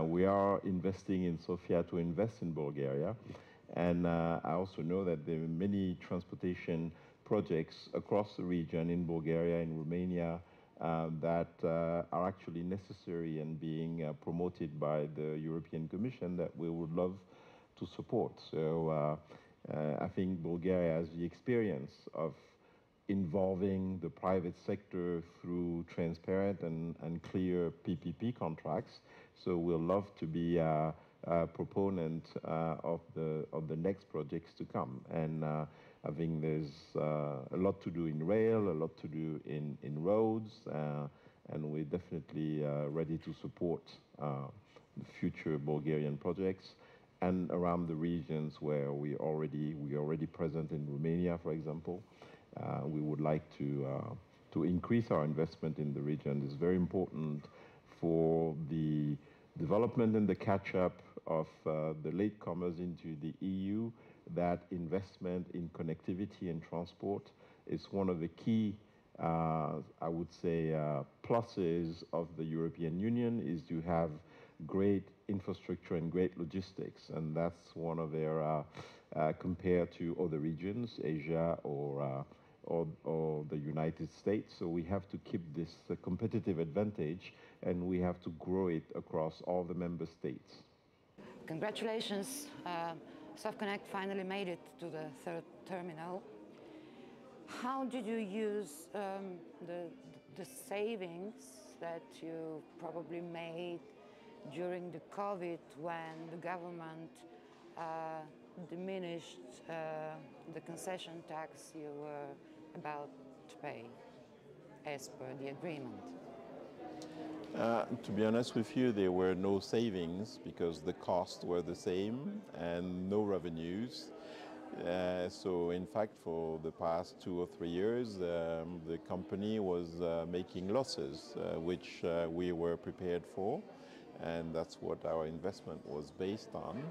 We are investing in Sofia to invest in Bulgaria. And I also know that there are many transportation projects across the region in Bulgaria and Romania that are actually necessary and being promoted by the European Commission that we would love to support. So I think Bulgaria has the experience of involving the private sector through transparent and clear PPP contracts. So we'll love to be a proponent of the next projects to come. And I think there's a lot to do in rail, a lot to do in roads, and we're definitely ready to support the future Bulgarian projects and around the regions where we already present in Romania, for example. We would like to increase our investment in the region. It's very important for the development and the catch-up of the latecomers into the EU. That investment in connectivity and transport is one of the key, I would say, pluses of the European Union, is to have great infrastructure and great logistics, and that's one of their, compared to other regions, Asia or the United States. So we have to keep this competitive advantage, and we have to grow it across all the member states. Congratulations. SOF Connect finally made it to the third terminal. How did you use the savings that you probably made during the COVID when the government diminished the concession tax you were about to pay as per the agreement? To be honest with you, there were no savings because the costs were the same and no revenues. So in fact, for the past 2 or 3 years, the company was making losses, which we were prepared for, and that's what our investment was based on.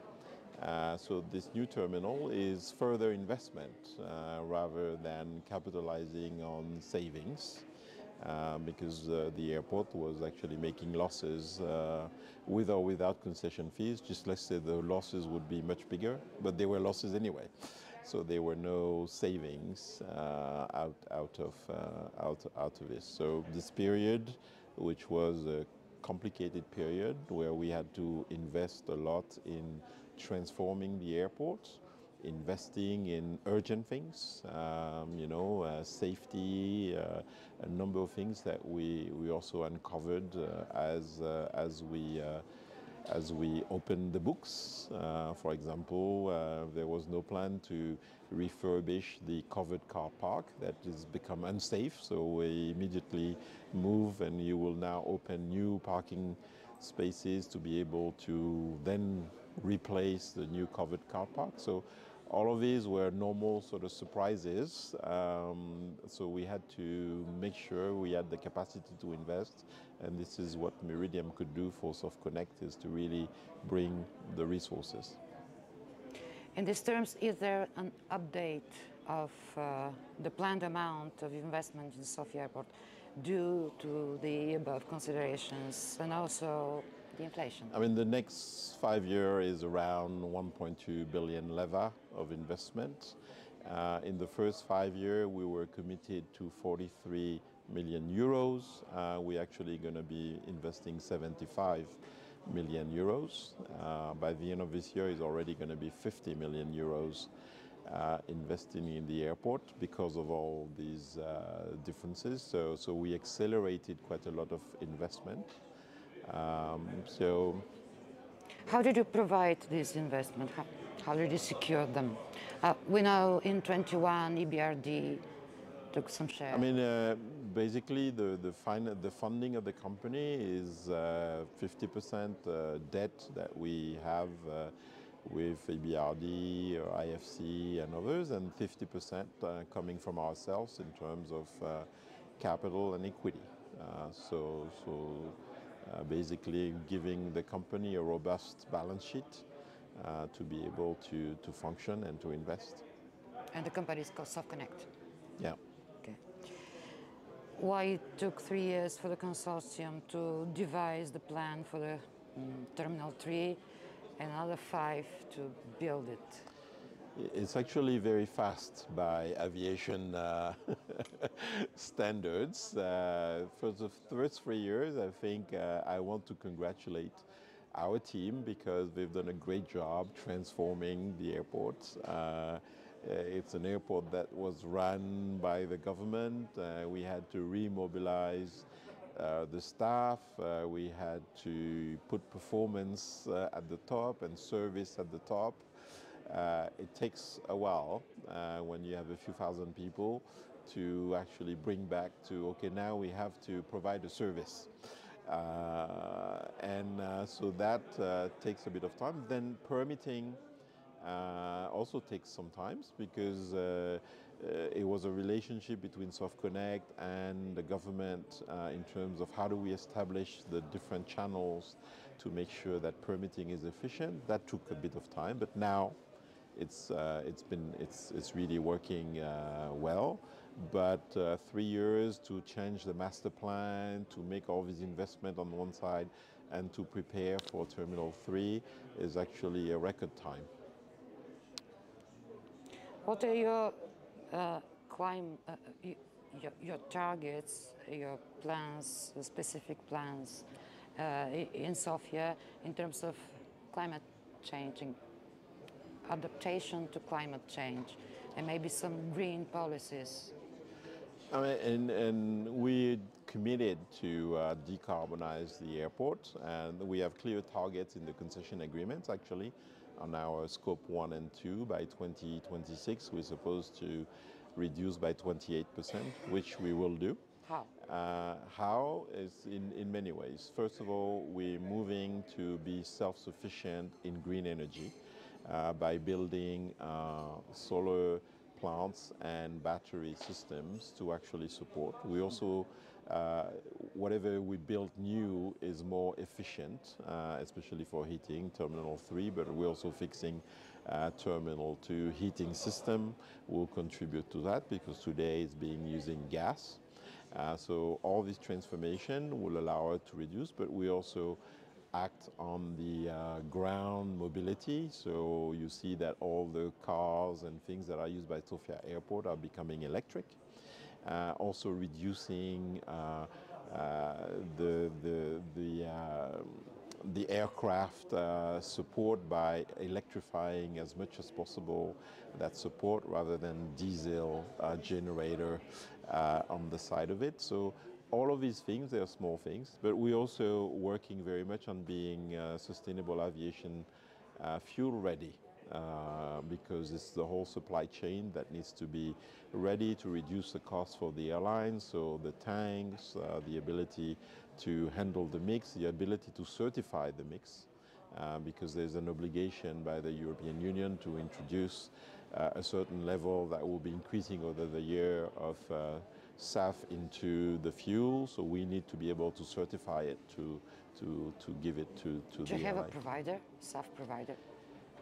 So this new terminal is further investment rather than capitalizing on savings. Because the airport was actually making losses with or without concession fees. Just let's say the losses would be much bigger, but they were losses anyway. So there were no savings out of this. So this period, which was a complicated period where we had to invest a lot in transforming the airport, investing in urgent things, safety, a number of things that we also uncovered as we opened the books. For example, there was no plan to refurbish the covered car park that has become unsafe, so we immediately move, and you will now open new parking spaces to be able to then replace the new covered car park. So all of these were normal sort of surprises, so we had to make sure we had the capacity to invest, and this is what Meridiam could do for SOF Connect, is to really bring the resources. In these terms, is there an update of the planned amount of investment in Sofia Airport due to the above considerations and also the inflation? I mean, the next 5 years is around 1.2 billion leva of investment. In the first 5 years, we were committed to 43 million euros. We're actually going to be investing 75 million euros. By the end of this year, it's already going to be 50 million euros investing in the airport because of all these differences. So we accelerated quite a lot of investment. How did you provide this investment? How did you secure them? We know in 21 EBRD took some share. I mean, basically the funding of the company is 50% debt that we have with EBRD or IFC and others, and 50% coming from ourselves in terms of capital and equity. Basically giving the company a robust balance sheet to be able to function and to invest. And the company is called SOF Connect? Yeah. Okay. Why it took 3 years for the consortium to devise the plan for the Terminal 3 and another 5 to build it? It's actually very fast by aviation standards. For the first 3 years, I think I want to congratulate our team because they've done a great job transforming the airport. It's an airport that was run by the government. We had to remobilize the staff. We had to put performance at the top and service at the top. It takes a while when you have a few thousand people to actually bring back to, okay, now we have to provide a service. So that takes a bit of time. Then permitting also takes some time because it was a relationship between SOF Connect and the government in terms of how do we establish the different channels to make sure that permitting is efficient. That took a bit of time, but now it's really working well. But 3 years to change the master plan, to make all these investment on one side, and to prepare for Terminal 3 is actually a record time. What are your your targets, your plans, specific plans in Sofia in terms of climate change, adaptation to climate change, and maybe some green policies? I mean, and we're committed to decarbonize the airport, and we have clear targets in the concession agreements, actually, on our scope 1 and 2. By 2026, we're supposed to reduce by 28%, which we will do. How? How is in many ways. First of all, we're moving to be self-sufficient in green energy by building solar plants and battery systems to actually support. We also, whatever we build new is more efficient, especially for heating, Terminal 3, but we're also fixing Terminal 2 heating system will contribute to that because today it's being using gas. So all this transformation will allow us to reduce, but we also act on the ground mobility. So you see that all the cars and things that are used by Sofia Airport are becoming electric. Also reducing the aircraft support by electrifying as much as possible that support rather than diesel generator on the side of it. So all of these things, they are small things, but we're also working very much on being sustainable aviation fuel ready because it's the whole supply chain that needs to be ready to reduce the cost for the airlines. So the tanks, the ability to handle the mix, the ability to certify the mix, because there's an obligation by the European Union to introduce a certain level that will be increasing over the year of SAF into the fuel, so we need to be able to certify it to give it to the Do you have airline. a provider, SAF provider?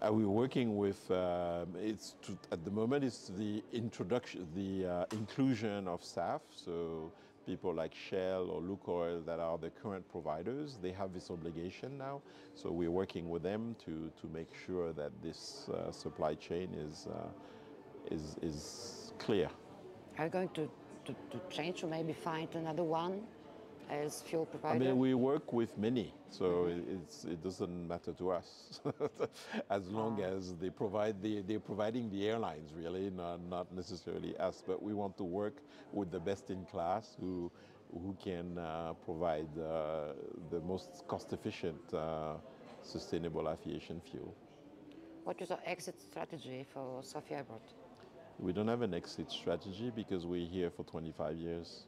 We're working with, at the moment it's the introduction, the inclusion of SAF, so people like Shell or Lukoil that are the current providers, they have this obligation now, so we're working with them to make sure that this supply chain is clear. Are you going to change or maybe find another one as fuel provider? I mean, we work with many, so it doesn't matter to us as long as they're providing the airlines, really, not necessarily us. But we want to work with the best in class who can provide the most cost-efficient, sustainable aviation fuel. What is our exit strategy for Sofia Airport? We don't have an exit strategy because we're here for 25 years.